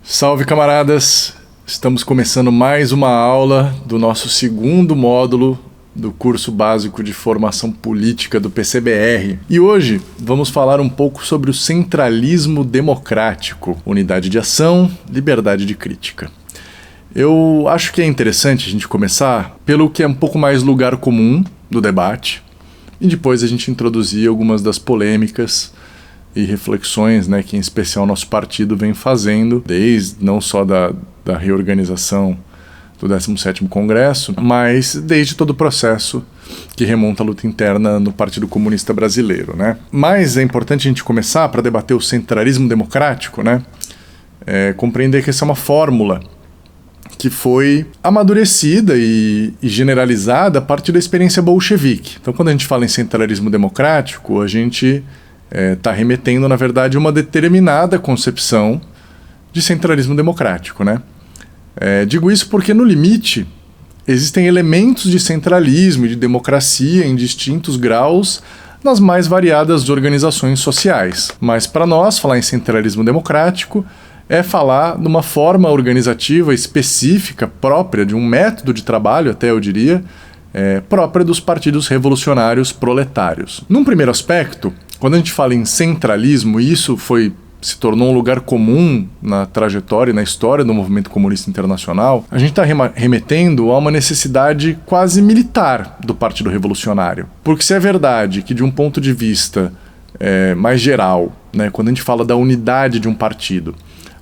Salve, camaradas! Estamos começando mais uma aula do nosso segundo módulo do curso básico de formação política do PCBR. E hoje vamos falar um pouco sobre o centralismo democrático, unidade de ação, liberdade de crítica. Eu acho que é interessante a gente começar pelo que é um pouco mais lugar comum do debate e depois a gente introduzir algumas das polêmicas e reflexões, né, que em especial nosso partido vem fazendo, desde não só da reorganização do 17º Congresso, mas desde todo o processo que remonta à luta interna no Partido Comunista Brasileiro, né? Mas é importante a gente começar, para debater o centralismo democrático, né, compreender que essa é uma fórmula que foi amadurecida e generalizada a partir da experiência bolchevique. Então, quando a gente fala em centralismo democrático, a gente está remetendo, na verdade, a uma determinada concepção de centralismo democrático, né? Digo isso porque, no limite, existem elementos de centralismo e de democracia em distintos graus nas mais variadas organizações sociais. Mas, para nós, falar em centralismo democrático é falar de uma forma organizativa específica, própria, de um método de trabalho, até eu diria, própria dos partidos revolucionários proletários. Num primeiro aspecto, quando a gente fala em centralismo, e isso se tornou um lugar comum na trajetória e na história do movimento comunista internacional, a gente está remetendo a uma necessidade quase militar do Partido Revolucionário. Porque se é verdade que, de um ponto de vista mais geral, né, quando a gente fala da unidade de um partido,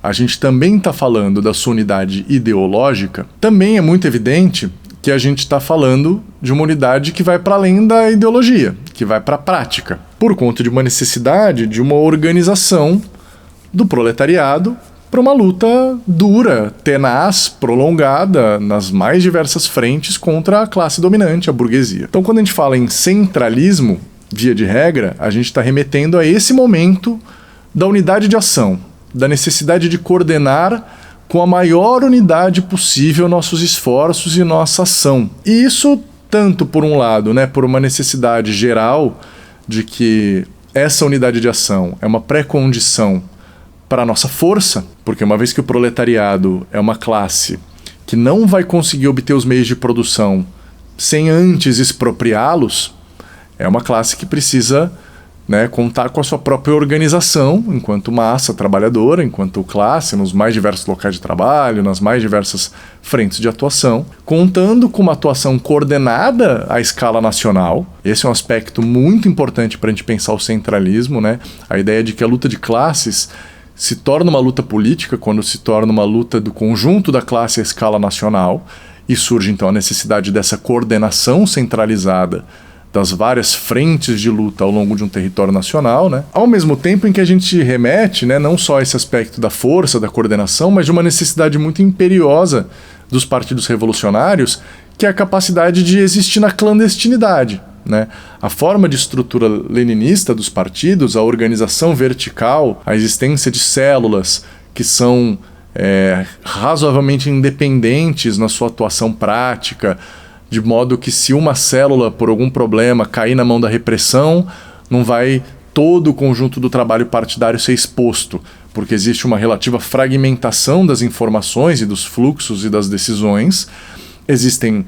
a gente também está falando da sua unidade ideológica, também é muito evidente que a gente está falando de uma unidade que vai para além da ideologia, que vai para a prática, por conta de uma necessidade de uma organização do proletariado para uma luta dura, tenaz, prolongada, nas mais diversas frentes contra a classe dominante, a burguesia. Então, quando a gente fala em centralismo, via de regra, a gente está remetendo a esse momento da unidade de ação, da necessidade de coordenar com a maior unidade possível nossos esforços e nossa ação. E isso tanto, por um lado, né, por uma necessidade geral de que essa unidade de ação é uma pré-condição para a nossa força, porque uma vez que o proletariado é uma classe que não vai conseguir obter os meios de produção sem antes expropriá-los, é uma classe que precisa, né, contar com a sua própria organização enquanto massa trabalhadora, enquanto classe, nos mais diversos locais de trabalho, nas mais diversas frentes de atuação, contando com uma atuação coordenada à escala nacional. Esse é um aspecto muito importante para a gente pensar o centralismo, né? A ideia de que a luta de classes se torna uma luta política quando se torna uma luta do conjunto da classe à escala nacional, e surge então a necessidade dessa coordenação centralizada das várias frentes de luta ao longo de um território nacional, né? Ao mesmo tempo em que a gente remete, né, não só a esse aspecto da força, da coordenação, mas de uma necessidade muito imperiosa dos partidos revolucionários, que é a capacidade de existir na clandestinidade, né? A forma de estrutura leninista dos partidos, a organização vertical, a existência de células que são razoavelmente independentes na sua atuação prática, de modo que, se uma célula, por algum problema, cair na mão da repressão, não vai todo o conjunto do trabalho partidário ser exposto, porque existe uma relativa fragmentação das informações e dos fluxos e das decisões. Existem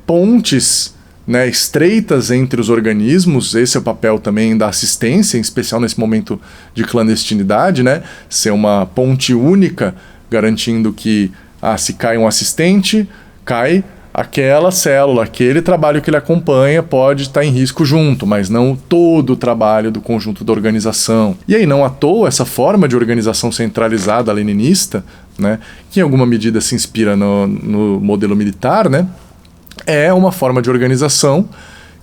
pontes, né, estreitas entre os organismos. Esse é o papel também da assistência, em especial nesse momento de clandestinidade, né, ser uma ponte única, garantindo que, se cai um assistente, cai aquela célula, aquele trabalho que ele acompanha pode estar em risco junto, mas não todo o trabalho do conjunto da organização. E aí, não à toa, essa forma de organização centralizada leninista, né, que em alguma medida se inspira no modelo militar, né, é uma forma de organização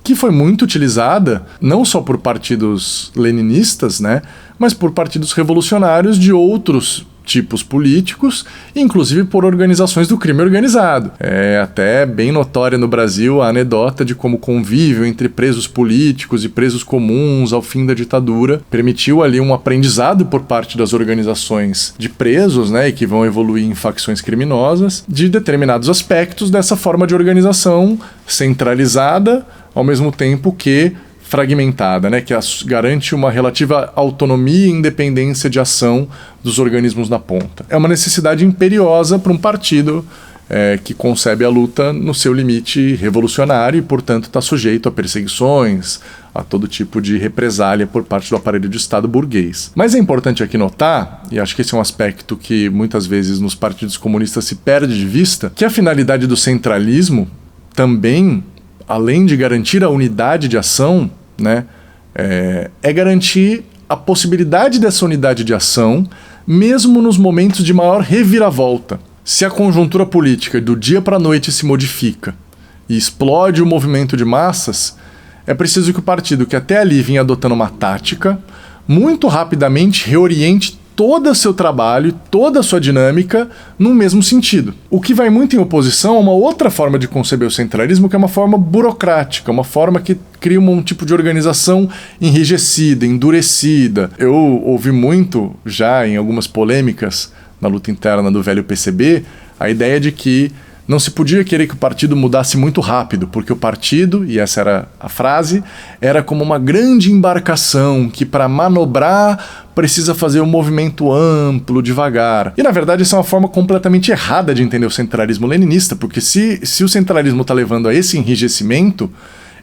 que foi muito utilizada não só por partidos leninistas, né, mas por partidos revolucionários de outros tipos políticos, inclusive por organizações do crime organizado. É até bem notória no Brasil a anedota de como o convívio entre presos políticos e presos comuns ao fim da ditadura permitiu ali um aprendizado por parte das organizações de presos, né, e que vão evoluir em facções criminosas, de determinados aspectos dessa forma de organização centralizada, ao mesmo tempo que fragmentada, né, que garante uma relativa autonomia e independência de ação dos organismos na ponta. É uma necessidade imperiosa para um partido que concebe a luta no seu limite revolucionário e, portanto, está sujeito a perseguições, a todo tipo de represália por parte do aparelho de Estado burguês. Mas é importante aqui notar, e acho que esse é um aspecto que muitas vezes nos partidos comunistas se perde de vista, que a finalidade do centralismo também, além de garantir a unidade de ação, né, é garantir a possibilidade dessa unidade de ação, mesmo nos momentos de maior reviravolta. Se a conjuntura política do dia para a noite se modifica e explode o movimento de massas, é preciso que o partido, que até ali vinha adotando uma tática, muito rapidamente reoriente todo o seu trabalho, toda a sua dinâmica no mesmo sentido. O que vai muito em oposição a uma outra forma de conceber o centralismo, que é uma forma burocrática, uma forma que cria um tipo de organização enrijecida, endurecida. Eu ouvi muito, já em algumas polêmicas na luta interna do velho PCB, a ideia de que não se podia querer que o partido mudasse muito rápido, porque o partido, e essa era a frase, era como uma grande embarcação que, para manobrar, precisa fazer um movimento amplo, devagar. E, na verdade, essa é uma forma completamente errada de entender o centralismo leninista, porque se o centralismo está levando a esse enrijecimento,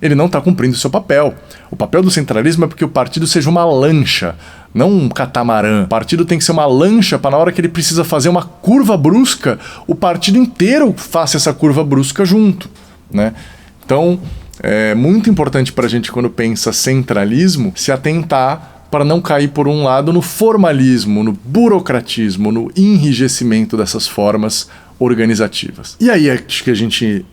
ele não está cumprindo o seu papel. O papel do centralismo é porque o partido seja uma lancha, não um catamarã. O partido tem que ser uma lancha para, na hora que ele precisa fazer uma curva brusca, o partido inteiro faça essa curva brusca junto, né? Então, é muito importante para a gente, quando pensa centralismo, se atentar para não cair, por um lado, no formalismo, no burocratismo, no enrijecimento dessas formas organizativas. E aí acho que a gente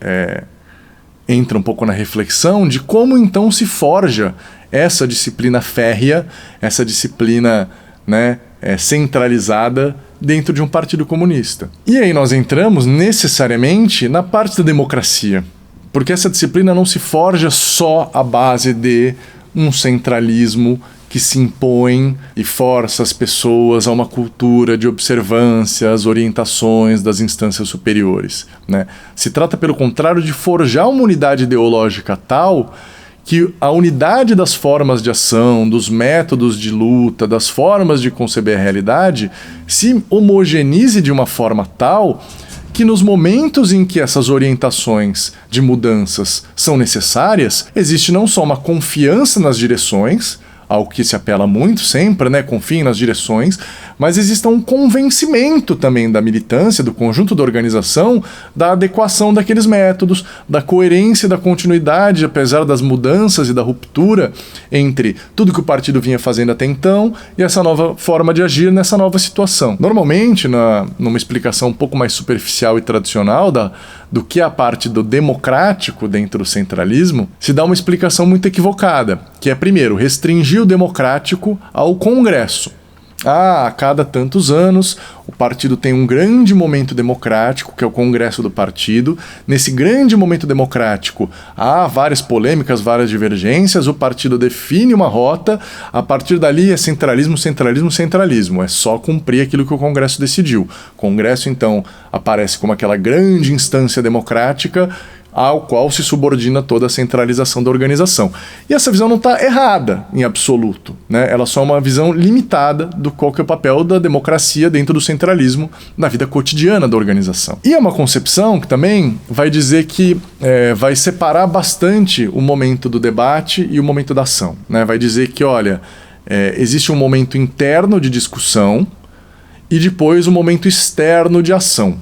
entra um pouco na reflexão de como então se forja essa disciplina férrea, essa disciplina, né, centralizada dentro de um partido comunista. E aí nós entramos necessariamente na parte da democracia, porque essa disciplina não se forja só à base de um centralismo que se impõe e força as pessoas a uma cultura de observância às orientações das instâncias superiores, né? Se trata, pelo contrário, de forjar uma unidade ideológica tal que a unidade das formas de ação, dos métodos de luta, das formas de conceber a realidade se homogeneize de uma forma tal que nos momentos em que essas orientações de mudanças são necessárias, existe não só uma confiança nas direções, ao que se apela muito sempre, né? Confiem nas direções, mas exista um convencimento também da militância, do conjunto da organização, da adequação daqueles métodos, da coerência e da continuidade, apesar das mudanças e da ruptura entre tudo que o partido vinha fazendo até então e essa nova forma de agir nessa nova situação. Normalmente, numa explicação um pouco mais superficial e tradicional do que a parte do democrático dentro do centralismo, se dá uma explicação muito equivocada, que é, primeiro, restringir o democrático ao Congresso. A cada tantos anos, o partido tem um grande momento democrático, que é o Congresso do Partido. Nesse grande momento democrático, há várias polêmicas, várias divergências, o partido define uma rota, a partir dali é centralismo, centralismo, centralismo. É só cumprir aquilo que o Congresso decidiu. O Congresso, então, aparece como aquela grande instância democrática ao qual se subordina toda a centralização da organização. E essa visão não está errada em absoluto, né? Ela só é uma visão limitada do qual que é o papel da democracia dentro do centralismo na vida cotidiana da organização. E é uma concepção que também vai dizer que vai separar bastante o momento do debate e o momento da ação, né? Vai dizer que, olha, existe um momento interno de discussão e depois um momento externo de ação.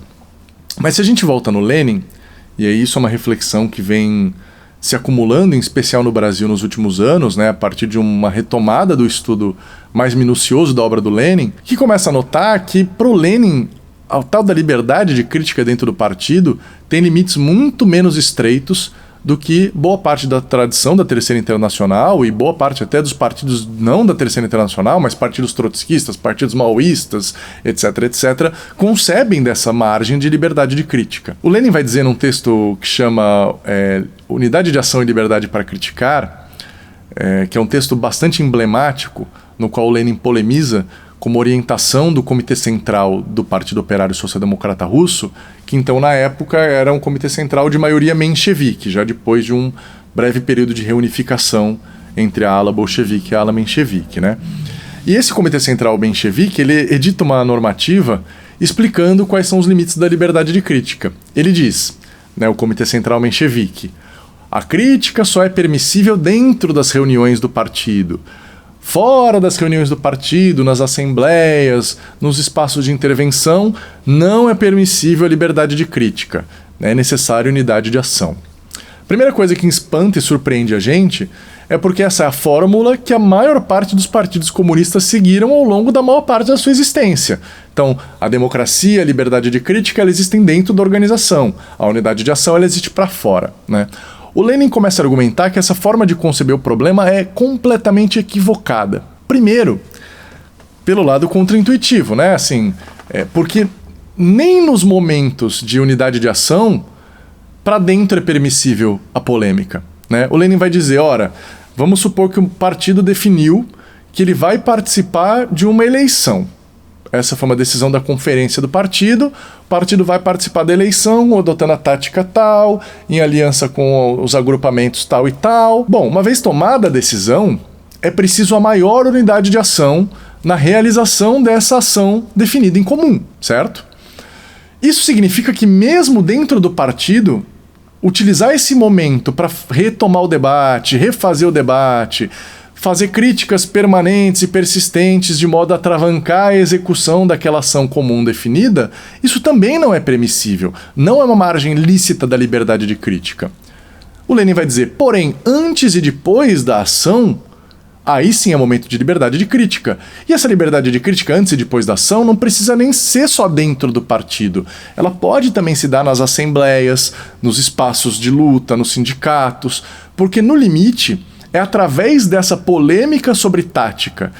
Mas se a gente volta no Lenin, e aí isso é uma reflexão que vem se acumulando, em especial no Brasil nos últimos anos, né, a partir de uma retomada do estudo mais minucioso da obra do Lenin, que começa a notar que, para o Lenin, a tal da liberdade de crítica dentro do partido tem limites muito menos estreitos do que boa parte da tradição da Terceira Internacional e boa parte até dos partidos não da Terceira Internacional, mas partidos trotskistas, partidos maoístas, etc., etc., concebem dessa margem de liberdade de crítica. O Lenin vai dizer num texto que chama Unidade de Ação e Liberdade para Criticar, que é um texto bastante emblemático, no qual o Lenin polemiza como orientação do Comitê Central do Partido Operário Social Democrata Russo, que então na época era um comitê central de maioria menchevique, já depois de um breve período de reunificação entre a ala bolchevique e a ala menchevique, né? E esse Comitê Central Menchevique, ele edita uma normativa explicando quais são os limites da liberdade de crítica. Ele diz, né, o Comitê Central Menchevique, a crítica só é permissível dentro das reuniões do partido. Fora das reuniões do partido, nas assembleias, nos espaços de intervenção, não é permissível a liberdade de crítica. É necessária unidade de ação. A primeira coisa que espanta e surpreende a gente é porque essa é a fórmula que a maior parte dos partidos comunistas seguiram ao longo da maior parte da sua existência. Então, a democracia, a liberdade de crítica, elas existem dentro da organização. A unidade de ação, ela existe para fora, né? O Lenin começa a argumentar que essa forma de conceber o problema é completamente equivocada. Primeiro, pelo lado contraintuitivo, né? Assim, porque nem nos momentos de unidade de ação, para dentro é permissível a polêmica, né? O Lenin vai dizer, ora, vamos supor que um partido definiu que ele vai participar de uma eleição. Essa foi uma decisão da conferência do partido. O partido vai participar da eleição, adotando a tática tal, em aliança com os agrupamentos tal e tal. Bom, uma vez tomada a decisão, é preciso a maior unidade de ação na realização dessa ação definida em comum, certo? Isso significa que mesmo dentro do partido, utilizar esse momento para retomar o debate, refazer o debate, fazer críticas permanentes e persistentes de modo a atravancar a execução daquela ação comum definida, isso também não é permissível, não é uma margem lícita da liberdade de crítica. O Lenin vai dizer, porém, antes e depois da ação, aí sim é momento de liberdade de crítica. E essa liberdade de crítica antes e depois da ação não precisa nem ser só dentro do partido. Ela pode também se dar nas assembleias, nos espaços de luta, nos sindicatos, porque no limite é através dessa polêmica sobre tática,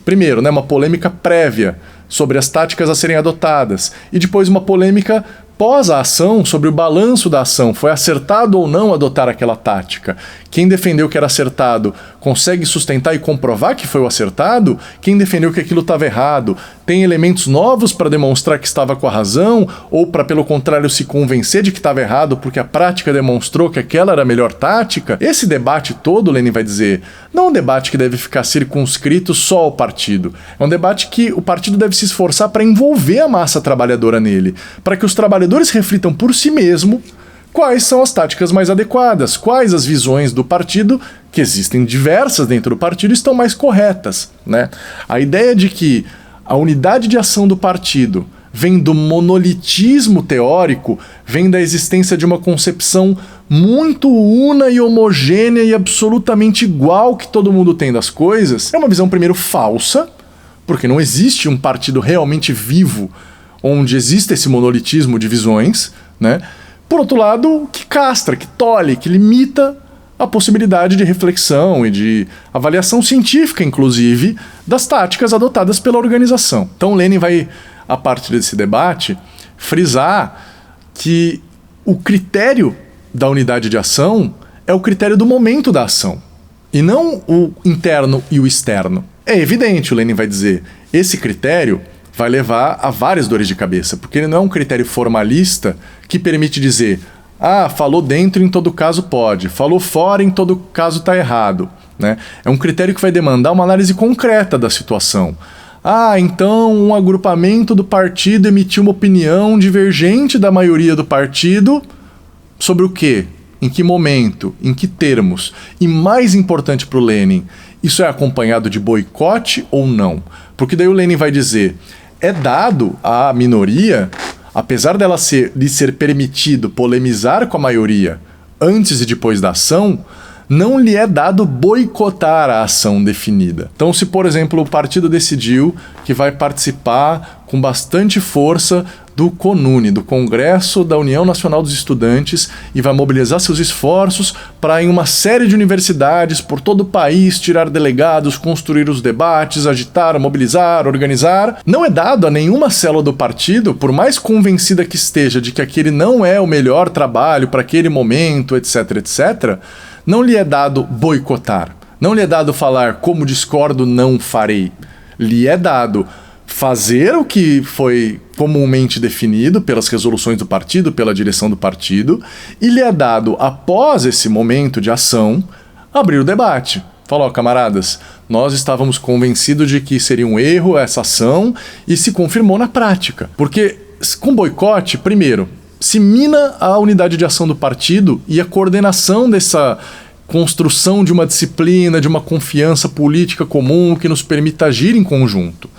primeiro, né, uma polêmica prévia sobre as táticas a serem adotadas, e depois uma polêmica pós a ação sobre o balanço da ação, foi acertado ou não adotar aquela tática. Quem defendeu que era acertado consegue sustentar e comprovar que foi o acertado? Quem defendeu que aquilo estava errado tem elementos novos para demonstrar que estava com a razão ou para, pelo contrário, se convencer de que estava errado porque a prática demonstrou que aquela era a melhor tática? Esse debate todo, Lenin vai dizer, não é um debate que deve ficar circunscrito só ao partido. É um debate que o partido deve se esforçar para envolver a massa trabalhadora nele, para que os trabalhadores reflitam por si mesmo quais são as táticas mais adequadas, quais as visões do partido, que existem diversas dentro do partido, estão mais corretas, né? A ideia de que a unidade de ação do partido vem do monolitismo teórico, vem da existência de uma concepção muito una e homogênea e absolutamente igual que todo mundo tem das coisas, é uma visão primeiro falsa, porque não existe um partido realmente vivo onde existe esse monolitismo de visões, né? Por outro lado, que castra, que tolhe, que limita a possibilidade de reflexão e de avaliação científica, inclusive, das táticas adotadas pela organização. Então Lenin vai, a partir desse debate, frisar que o critério da unidade de ação é o critério do momento da ação, e não o interno e o externo. É evidente, o Lenin vai dizer, esse critério vai levar a várias dores de cabeça, porque ele não é um critério formalista que permite dizer, falou dentro, em todo caso pode, falou fora, em todo caso está errado, né? É um critério que vai demandar uma análise concreta da situação. Então um agrupamento do partido emitiu uma opinião divergente da maioria do partido sobre o quê? Em que momento? Em que termos? E mais importante para o Lenin, isso é acompanhado de boicote ou não? Porque daí o Lenin vai dizer, é dado à minoria, apesar dela lhe ser permitido polemizar com a maioria antes e depois da ação, não lhe é dado boicotar a ação definida. Então, se, por exemplo, o partido decidiu que vai participar com bastante força do CONUNE, do Congresso da União Nacional dos Estudantes, e vai mobilizar seus esforços para, em uma série de universidades por todo o país, tirar delegados, construir os debates, agitar, mobilizar, organizar, não é dado a nenhuma célula do partido, por mais convencida que esteja de que aquele não é o melhor trabalho para aquele momento, etc., etc., não lhe é dado boicotar, não lhe é dado falar como discordo, não farei. Lhe é dado fazer o que foi comumente definido pelas resoluções do partido, pela direção do partido, e lhe é dado, após esse momento de ação, abrir o debate. Falou, camaradas, nós estávamos convencidos de que seria um erro essa ação e se confirmou na prática. Porque com boicote, primeiro, se mina a unidade de ação do partido e a coordenação dessa construção de uma disciplina, de uma confiança política comum que nos permita agir em conjunto.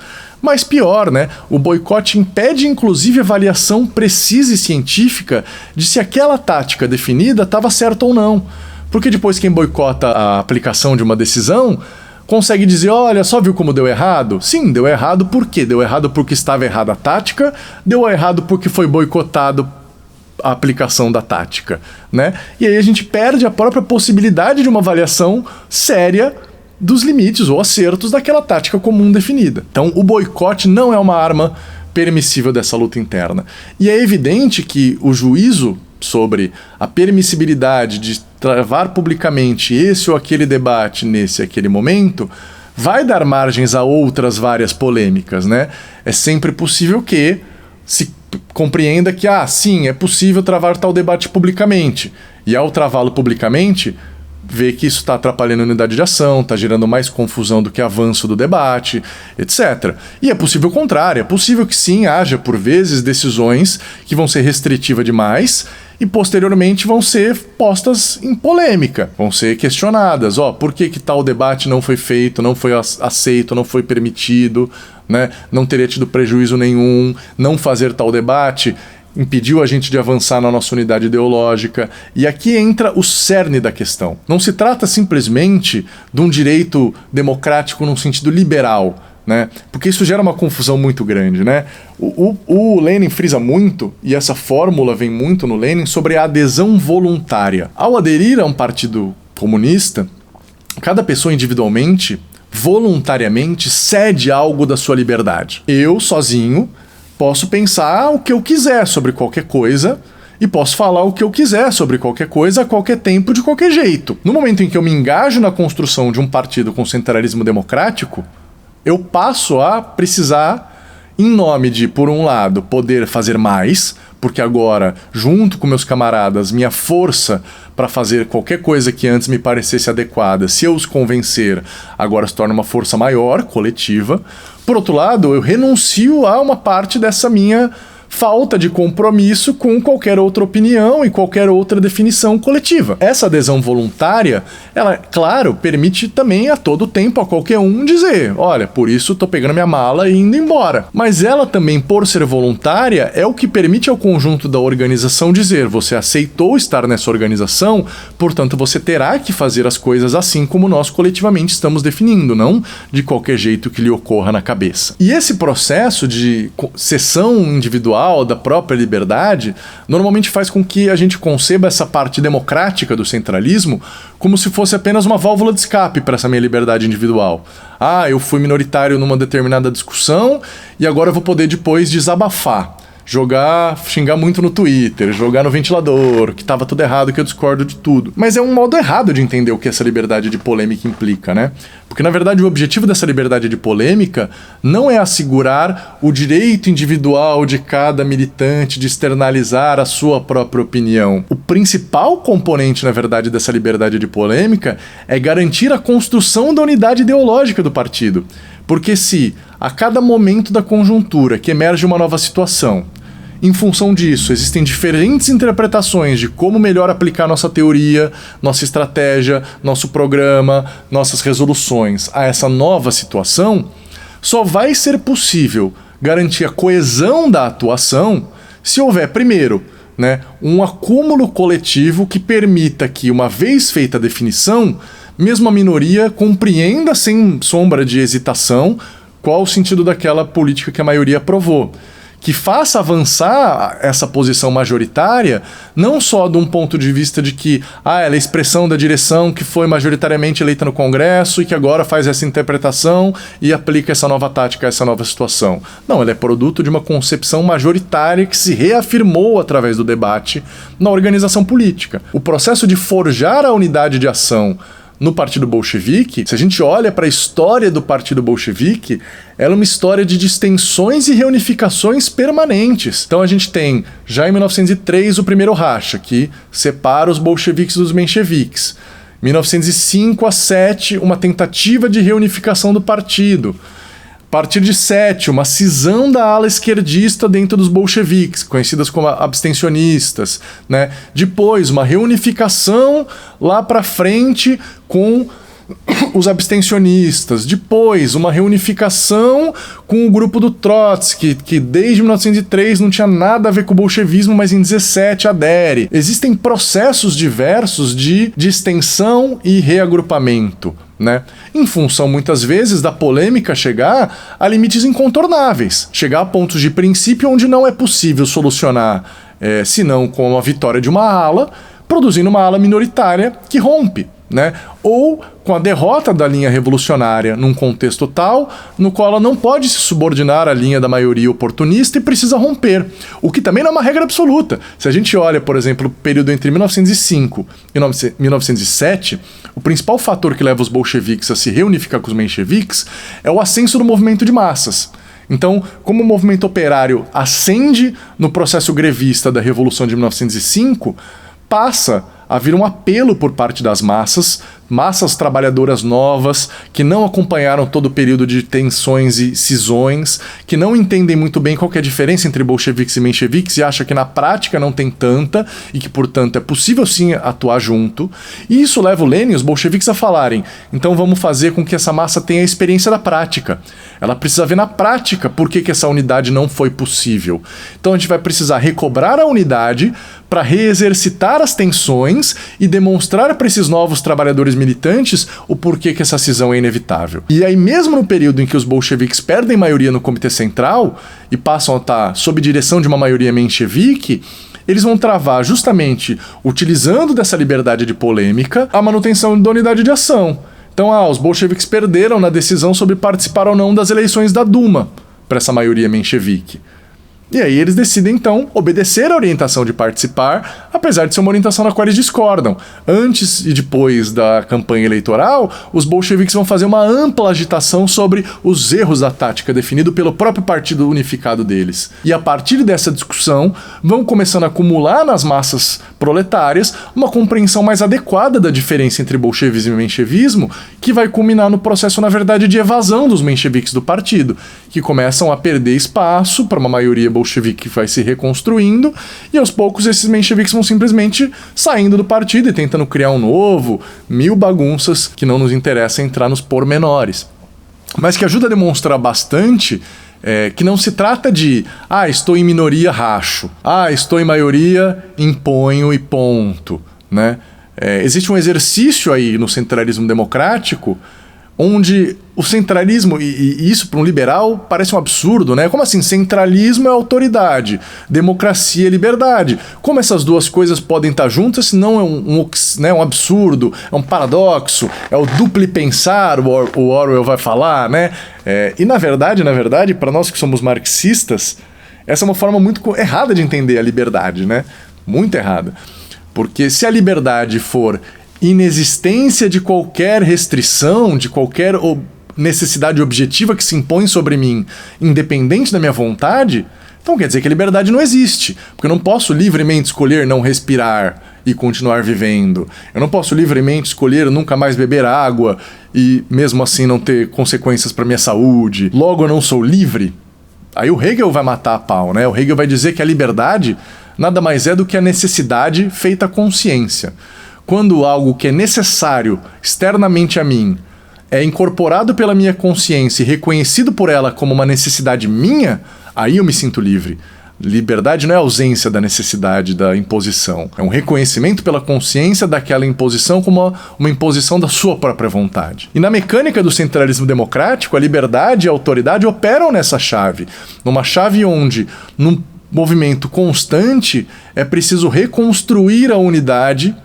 Mas pior, né? O boicote impede inclusive a avaliação precisa e científica de se aquela tática definida estava certa ou não. Porque depois quem boicota a aplicação de uma decisão consegue dizer, olha, só viu como deu errado? Sim, deu errado por quê? Deu errado porque estava errada a tática, deu errado porque foi boicotado a aplicação da tática, né? E aí a gente perde a própria possibilidade de uma avaliação séria dos limites ou acertos daquela tática comum definida. Então o boicote não é uma arma permissível dessa luta interna. E é evidente que o juízo sobre a permissibilidade de travar publicamente esse ou aquele debate nesse aquele momento vai dar margens a outras várias polêmicas, né? É sempre possível que se compreenda que, sim, é possível travar tal debate publicamente. E ao travá-lo publicamente, vê que isso está atrapalhando a unidade de ação, está gerando mais confusão do que avanço do debate, etc. E é possível o contrário, é possível que sim, haja por vezes decisões que vão ser restritivas demais e posteriormente vão ser postas em polêmica, vão ser questionadas. Por que tal debate não foi feito, não foi aceito, não foi permitido, né? Não teria tido prejuízo nenhum, não fazer tal debate impediu a gente de avançar na nossa unidade ideológica. E aqui entra o cerne da questão. Não se trata simplesmente de um direito democrático num sentido liberal, né? Porque isso gera uma confusão muito grande, né? O Lenin frisa muito, e essa fórmula vem muito no Lenin, sobre a adesão voluntária. Ao aderir a um partido comunista, cada pessoa individualmente, voluntariamente, cede algo da sua liberdade. Eu, sozinho, posso pensar o que eu quiser sobre qualquer coisa e posso falar o que eu quiser sobre qualquer coisa a qualquer tempo, de qualquer jeito. No momento em que eu me engajo na construção de um partido com centralismo democrático, eu passo a precisar, em nome de, por um lado, poder fazer mais, porque agora, junto com meus camaradas, minha força para fazer qualquer coisa que antes me parecesse adequada, se eu os convencer, agora se torna uma força maior, coletiva. Por outro lado, eu renuncio a uma parte dessa minha falta de compromisso com qualquer outra opinião e qualquer outra definição coletiva. Essa adesão voluntária, ela, claro, permite também a todo tempo a qualquer um dizer, olha, por isso tô pegando minha mala e indo embora. Mas ela também, por ser voluntária, é o que permite ao conjunto da organização dizer, você aceitou estar nessa organização, portanto você terá que fazer as coisas assim como nós coletivamente estamos definindo, não de qualquer jeito que lhe ocorra na cabeça. E esse processo de cessão individual da própria liberdade, normalmente faz com que a gente conceba essa parte democrática do centralismo como se fosse apenas uma válvula de escape para essa minha liberdade individual. Eu fui minoritário numa determinada discussão e agora eu vou poder depois desabafar. Xingar muito no Twitter, jogar no ventilador, que estava tudo errado, que eu discordo de tudo. Mas é um modo errado de entender o que essa liberdade de polêmica implica, né? Porque, na verdade, o objetivo dessa liberdade de polêmica não é assegurar o direito individual de cada militante de externalizar a sua própria opinião. O principal componente, na verdade, dessa liberdade de polêmica é garantir a construção da unidade ideológica do partido. Porque se, a cada momento da conjuntura que emerge uma nova situação, em função disso, existem diferentes interpretações de como melhor aplicar nossa teoria, nossa estratégia, nosso programa, nossas resoluções a essa nova situação, só vai ser possível garantir a coesão da atuação se houver, primeiro, um acúmulo coletivo que permita que, uma vez feita a definição, mesmo a minoria compreenda sem sombra de hesitação qual o sentido daquela política que a maioria aprovou. Que faça avançar essa posição majoritária, não só de um ponto de vista de que ela é expressão da direção que foi majoritariamente eleita no Congresso e que agora faz essa interpretação e aplica essa nova tática a essa nova situação. Não, ela é produto de uma concepção majoritária que se reafirmou através do debate na organização política. O processo de forjar a unidade de ação no Partido Bolchevique, se a gente olha para a história do Partido Bolchevique, ela é uma história de distensões e reunificações permanentes. Então a gente tem, já em 1903, o primeiro racha, que separa os bolcheviques dos mencheviques. 1905 a 7, uma tentativa de reunificação do partido. A partir de 7, uma cisão da ala esquerdista dentro dos bolcheviques, conhecidas como abstencionistas, né? Depois, uma reunificação lá para frente com os abstencionistas. Depois, uma reunificação com o grupo do Trotsky, que desde 1903 não tinha nada a ver com o bolchevismo, mas em 17 adere. Existem processos diversos de extensão e reagrupamento, né? Em função, muitas vezes, da polêmica chegar a limites incontornáveis, chegar a pontos de princípio onde não é possível solucionar, senão com a vitória de uma ala, produzindo uma ala minoritária que rompe, né? Ou com a derrota da linha revolucionária num contexto tal no qual ela não pode se subordinar à linha da maioria oportunista e precisa romper, o que também não é uma regra absoluta. Se a gente olha, por exemplo, o período entre 1905 e 1907, o principal fator que leva os bolcheviques a se reunificar com os mencheviques é o ascenso do movimento de massas. Então, como o movimento operário ascende no processo grevista da Revolução de 1905, passa a vir um apelo por parte das massas trabalhadoras novas, que não acompanharam todo o período de tensões e cisões, que não entendem muito bem qual que é a diferença entre bolcheviques e mencheviques e acham que na prática não tem tanta e que, portanto, é possível sim atuar junto. E isso leva o Lenin e os bolcheviques a falarem: então vamos fazer com que essa massa tenha a experiência da prática. Ela precisa ver na prática por que essa unidade não foi possível. Então a gente vai precisar recobrar a unidade para reexercitar as tensões e demonstrar para esses novos trabalhadores militantes o porquê que essa cisão é inevitável. E aí, mesmo no período em que os bolcheviques perdem maioria no Comitê Central e passam a estar sob direção de uma maioria menchevique, eles vão travar justamente, utilizando dessa liberdade de polêmica, a manutenção da unidade de ação. Então, os bolcheviques perderam na decisão sobre participar ou não das eleições da Duma para essa maioria menchevique. E aí eles decidem, então, obedecer a orientação de participar, apesar de ser uma orientação na qual eles discordam. Antes e depois da campanha eleitoral, os bolcheviques vão fazer uma ampla agitação sobre os erros da tática definido pelo próprio partido unificado deles. E a partir dessa discussão, vão começando a acumular nas massas proletárias uma compreensão mais adequada da diferença entre bolchevismo e menchevismo, que vai culminar no processo, na verdade, de evasão dos mencheviques do partido, que começam a perder espaço para uma maioria bolchevique que vai se reconstruindo, e aos poucos esses mencheviques vão simplesmente saindo do partido e tentando criar um novo, mil bagunças que não nos interessa entrar nos pormenores. Mas que ajuda a demonstrar bastante que não se trata de estou em minoria, racho, estou em maioria, imponho e ponto, né? Existe um exercício aí no centralismo democrático onde o centralismo, e isso para um liberal parece um absurdo, né? Como assim? Centralismo é autoridade, democracia é liberdade. Como essas duas coisas podem estar juntas se não é um absurdo, é um paradoxo, é o duplo pensar, o Orwell vai falar, né? E na verdade, para nós que somos marxistas, essa é uma forma muito errada de entender a liberdade, né? Muito errada. Porque se a liberdade for inexistência de qualquer restrição, de qualquer necessidade objetiva que se impõe sobre mim, independente da minha vontade, então quer dizer que a liberdade não existe. Porque eu não posso livremente escolher não respirar e continuar vivendo. Eu não posso livremente escolher nunca mais beber água e mesmo assim não ter consequências para minha saúde. Logo eu não sou livre. Aí o Hegel vai matar a pau, né? O Hegel vai dizer que a liberdade nada mais é do que a necessidade feita à consciência. Quando algo que é necessário externamente a mim é incorporado pela minha consciência e reconhecido por ela como uma necessidade minha, aí eu me sinto livre. Liberdade não é ausência da necessidade da imposição. É um reconhecimento pela consciência daquela imposição como uma imposição da sua própria vontade. E na mecânica do centralismo democrático, a liberdade e a autoridade operam nessa chave. Numa chave onde, num movimento constante, é preciso reconstruir a unidade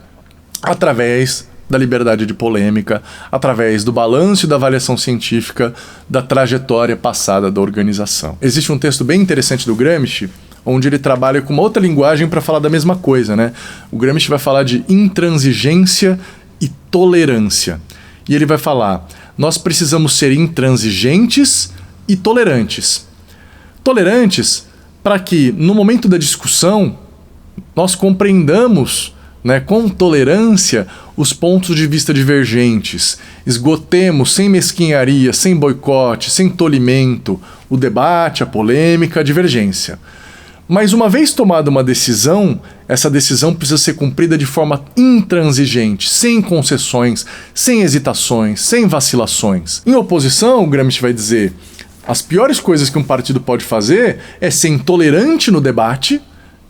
através da liberdade de polêmica, através do balanço e da avaliação científica da trajetória passada da organização. Existe um texto bem interessante do Gramsci, onde ele trabalha com uma outra linguagem para falar da mesma coisa, né? O Gramsci vai falar de intransigência e tolerância. E ele vai falar: nós precisamos ser intransigentes e tolerantes. Tolerantes para que, no momento da discussão, nós compreendamos né, com tolerância os pontos de vista divergentes. Esgotemos sem mesquinharia, sem boicote, sem tolimento, o debate, a polêmica, a divergência. Mas uma vez tomada uma decisão, essa decisão precisa ser cumprida de forma intransigente, sem concessões, sem hesitações, sem vacilações. Em oposição, o Gramsci vai dizer, as piores coisas que um partido pode fazer é ser intolerante no debate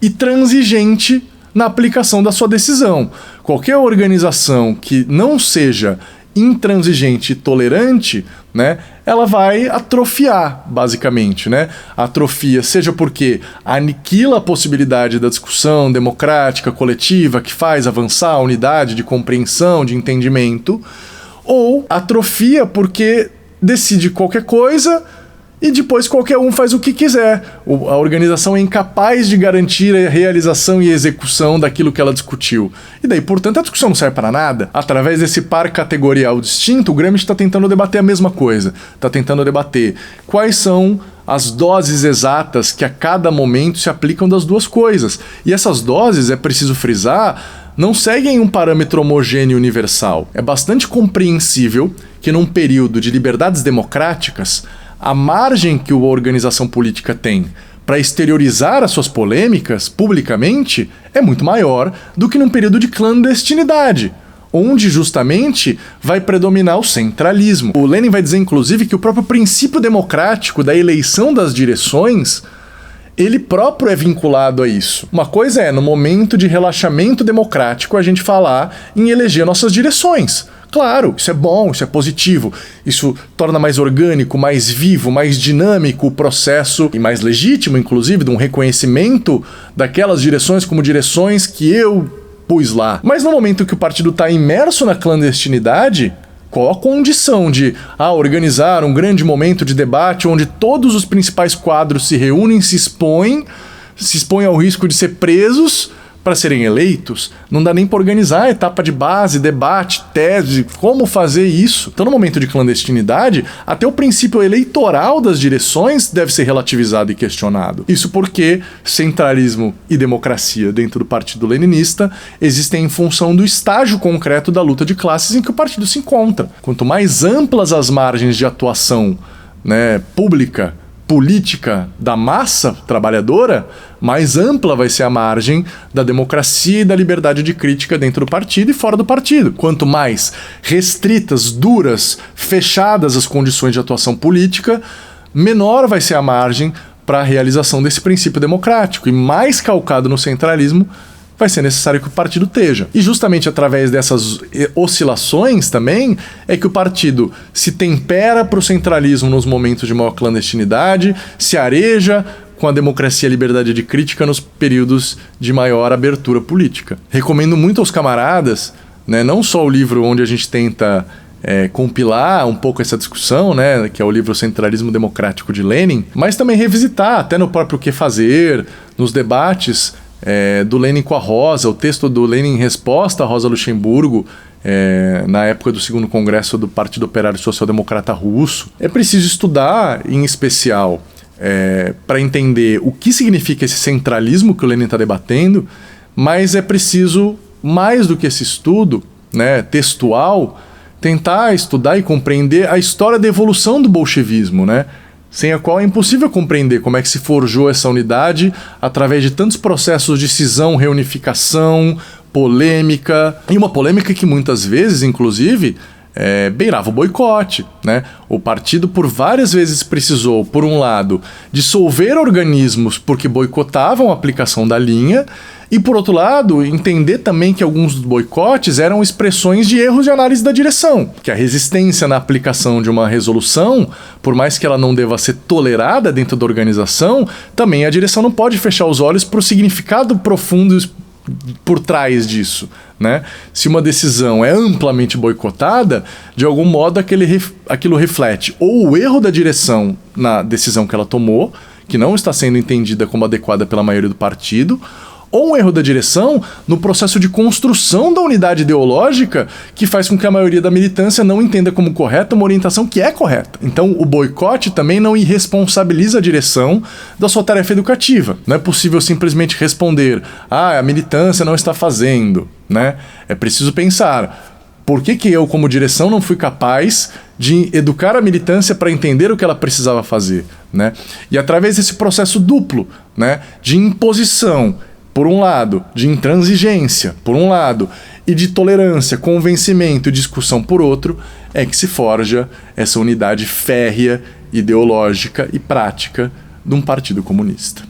e transigente na aplicação da sua decisão. Qualquer organização que não seja intransigente e tolerante, né, ela vai atrofiar, basicamente, né? Atrofia, seja porque aniquila a possibilidade da discussão democrática, coletiva, que faz avançar a unidade de compreensão, de entendimento, ou atrofia porque decide qualquer coisa e depois qualquer um faz o que quiser. A organização é incapaz de garantir a realização e execução daquilo que ela discutiu. E daí, portanto, a discussão não serve para nada. Através desse par categorial distinto, o Gramsci está tentando debater a mesma coisa. Está tentando debater quais são as doses exatas que a cada momento se aplicam das duas coisas. E essas doses, é preciso frisar, não seguem um parâmetro homogêneo universal. É bastante compreensível que num período de liberdades democráticas, a margem que a organização política tem para exteriorizar as suas polêmicas publicamente é muito maior do que num período de clandestinidade, onde justamente vai predominar o centralismo. O Lenin vai dizer, inclusive, que o próprio princípio democrático da eleição das direções, ele próprio é vinculado a isso. Uma coisa é, no momento de relaxamento democrático, a gente falar em eleger nossas direções. Claro, isso é bom, isso é positivo, isso torna mais orgânico, mais vivo, mais dinâmico o processo e mais legítimo, inclusive, de um reconhecimento daquelas direções como direções que eu pus lá. Mas no momento que o partido está imerso na clandestinidade, qual a condição de organizar um grande momento de debate onde todos os principais quadros se reúnem, se expõem ao risco de ser presos para serem eleitos? Não dá nem para organizar a etapa de base, debate, tese, como fazer isso. Então, no momento de clandestinidade, até o princípio eleitoral das direções deve ser relativizado e questionado. Isso porque centralismo e democracia dentro do Partido Leninista existem em função do estágio concreto da luta de classes em que o partido se encontra. Quanto mais amplas as margens de atuação, né, pública, política da massa trabalhadora, mais ampla vai ser a margem da democracia e da liberdade de crítica dentro do partido e fora do partido. Quanto mais restritas, duras, fechadas as condições de atuação política, menor vai ser a margem para a realização desse princípio democrático. E mais calcado no centralismo vai ser necessário que o partido esteja. E justamente através dessas oscilações também é que o partido se tempera para o centralismo nos momentos de maior clandestinidade, se areja com a democracia e a liberdade de crítica nos períodos de maior abertura política. Recomendo muito aos camaradas, né, não só o livro onde a gente tenta compilar um pouco essa discussão, né, que é o livro Centralismo Democrático de Lenin, mas também revisitar, até no próprio Que Fazer, nos debates do Lenin com a Rosa, o texto do Lenin em resposta a Rosa Luxemburgo, na época do segundo congresso do Partido Operário Social Democrata Russo. É preciso estudar, em especial, para entender o que significa esse centralismo que o Lenin está debatendo, mas é preciso, mais do que esse estudo, né, textual, tentar estudar e compreender a história da evolução do bolchevismo, né? Sem a qual é impossível compreender como é que se forjou essa unidade através de tantos processos de cisão, reunificação, polêmica, e uma polêmica que muitas vezes, inclusive, beirava o boicote, né? O partido por várias vezes precisou, por um lado, dissolver organismos porque boicotavam a aplicação da linha, e por outro lado, entender também que alguns dos boicotes eram expressões de erros de análise da direção, que a resistência na aplicação de uma resolução, por mais que ela não deva ser tolerada dentro da organização, também a direção não pode fechar os olhos para o significado profundo por trás disso, né? Se uma decisão é amplamente boicotada, de algum modo aquilo reflete ou o erro da direção na decisão que ela tomou, que não está sendo entendida como adequada pela maioria do partido, ou um erro da direção no processo de construção da unidade ideológica que faz com que a maioria da militância não entenda como correta uma orientação que é correta. Então, o boicote também não irresponsabiliza a direção da sua tarefa educativa. Não é possível simplesmente responder: a militância não está fazendo, né? É preciso pensar: por que eu, como direção, não fui capaz de educar a militância para entender o que ela precisava fazer, né? E através desse processo duplo, né, de imposição, por um lado, de intransigência, por um lado, e de tolerância, convencimento e discussão, por outro, é que se forja essa unidade férrea, ideológica e prática de um partido comunista.